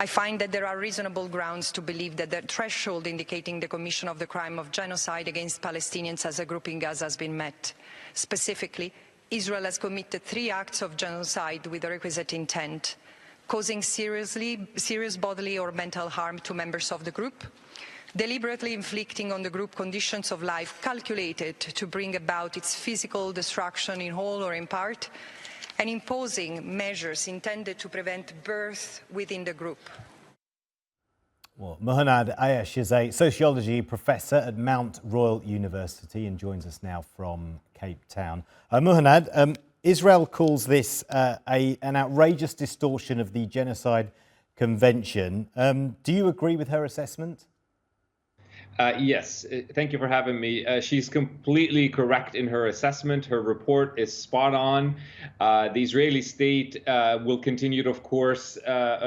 I find that there are reasonable grounds to believe that the threshold indicating the commission of the crime of genocide against Palestinians as a group in Gaza has been met. Specifically, Israel has committed 3 acts of genocide with the requisite intent: causing serious bodily or mental harm to members of the group, deliberately inflicting on the group conditions of life calculated to bring about its physical destruction in whole or in part, and imposing measures intended to prevent birth within the group. Well, Muhannad Ayyash is a sociology professor at Mount Royal University and joins us now from Cape Town. Muhannad, Israel calls this an outrageous distortion of the Genocide Convention. Do you agree with her assessment? Yes, thank you for having me. She's completely correct in her assessment. Her report is spot on. The Israeli state will continue to, of course,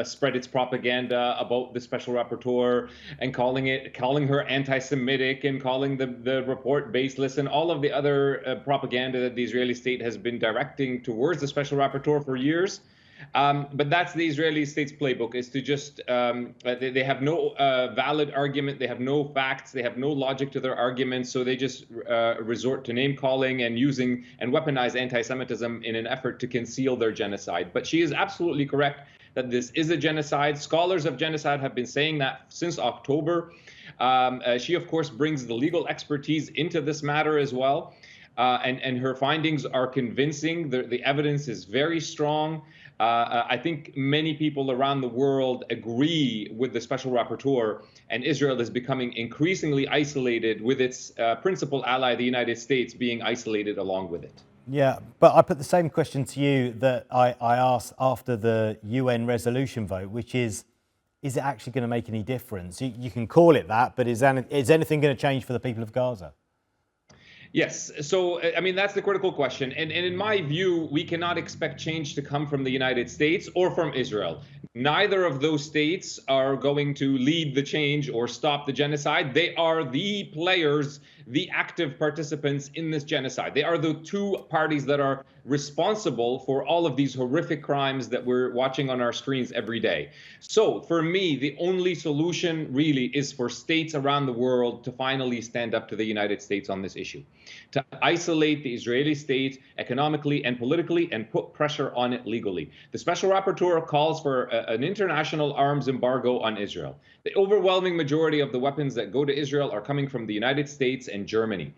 spread its propaganda about the special rapporteur and calling her anti-Semitic and calling the report baseless and all of the other propaganda that the Israeli state has been directing towards the special rapporteur for years. But that's the Israeli state's playbook, is to just, they have no valid argument, they have no facts, they have no logic to their arguments, so they just resort to name-calling and using and weaponize anti-Semitism in an effort to conceal their genocide. But she is absolutely correct that this is a genocide. Scholars of genocide have been saying that since October. She, of course, brings the legal expertise into this matter as well. And her findings are convincing. The evidence is very strong. I think many people around the world agree with the special rapporteur, and Israel is becoming increasingly isolated, with its principal ally, the United States, being isolated along with it. Yeah, but I put the same question to you that I asked after the UN resolution vote, which is it actually going to make any difference? You can call it that, but is anything going to change for the people of Gaza? Yes. So, I mean, that's the critical question. And in my view, we cannot expect change to come from the United States or from Israel. Neither of those states are going to lead the change or stop the genocide. They are the players, the active participants in this genocide. They are the two parties that are responsible for all of these horrific crimes that we're watching on our screens every day. So for me, the only solution really is for states around the world to finally stand up to the United States on this issue, to isolate the Israeli state economically and politically and put pressure on it legally. The special rapporteur calls for an international arms embargo on Israel. The overwhelming majority of the weapons that go to Israel are coming from the United States and Germany.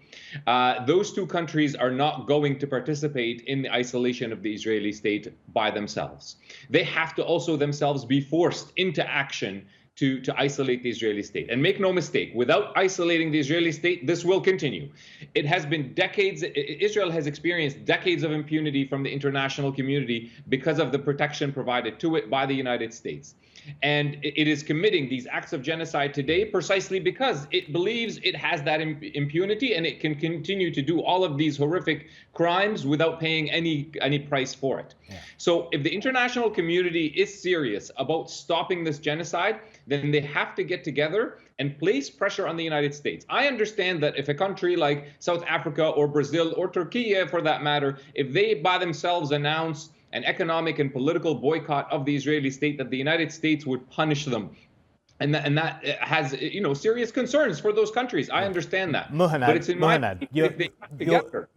Those two countries are not going to participate in the isolation of the Israeli state by themselves. They have to also themselves be forced into action to isolate the Israeli state. And make no mistake, without isolating the Israeli state, this will continue. It has been decades, Israel has experienced decades of impunity from the international community because of the protection provided to it by the United States. And it is committing these acts of genocide today precisely because it believes it has that impunity and it can continue to do all of these horrific crimes without paying any price for it. Yeah. So if the international community is serious about stopping this genocide, then they have to get together and place pressure on the United States. I understand that if a country like South Africa or Brazil or Turkey, for that matter, if they by themselves announce an economic and political boycott of the Israeli state, that the United States would punish them. And that has, serious concerns for those countries. I understand that. Muhannad, but it's in Muhannad,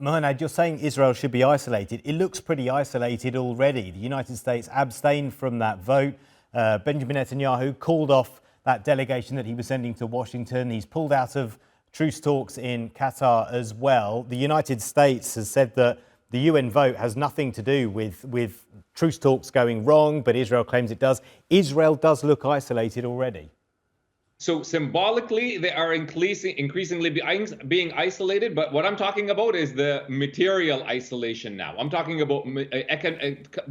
Muhannad, you're saying Israel should be isolated. It looks pretty isolated already. The United States abstained from that vote. Benjamin Netanyahu called off that delegation that he was sending to Washington. He's pulled out of truce talks in Qatar as well. The United States has said that the UN vote has nothing to do with truce talks going wrong, but Israel claims it does. Israel does look isolated already. So symbolically, they are increasingly being isolated. But what I'm talking about is the material isolation now. I'm talking about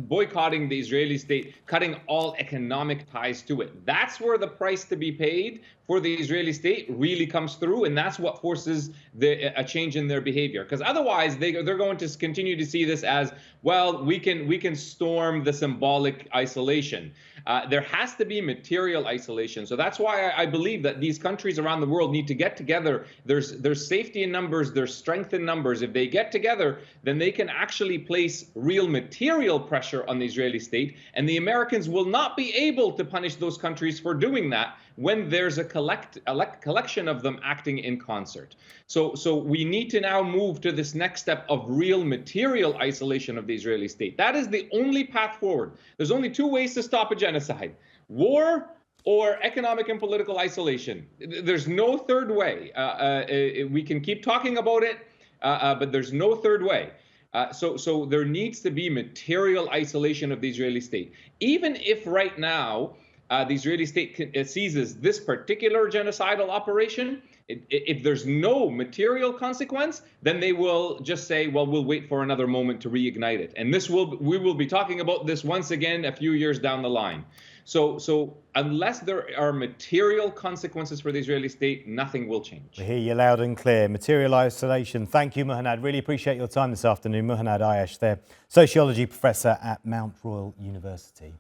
boycotting the Israeli state, cutting all economic ties to it. That's where the price to be paid for the Israeli state really comes through. And that's what forces a change in their behavior. Because otherwise, they're going to continue to see this as, well, we can storm the symbolic isolation. There has to be material isolation. So that's why I believe that these countries around the world need to get together. There's safety in numbers, there's strength in numbers. If they get together, then they can actually place real material pressure on the Israeli state, and the Americans will not be able to punish those countries for doing that when there's a collection of them acting in concert. So we need to now move to this next step of real material isolation of the Israeli state. That is the only path forward. There's only two ways to stop a genocide: war or economic and political isolation. There's no third way. We can keep talking about it, but there's no third way. So there needs to be material isolation of the Israeli state. Even if right now the Israeli state seizes this particular genocidal operation, if there's no material consequence, then they will just say, well, we'll wait for another moment to reignite it. And we will be talking about this once again a few years down the line. So unless there are material consequences for the Israeli state, nothing will change. We hear you loud and clear. Material isolation. Thank you, Muhannad. Really appreciate your time this afternoon. Muhannad Ayyash there, sociology professor at Mount Royal University.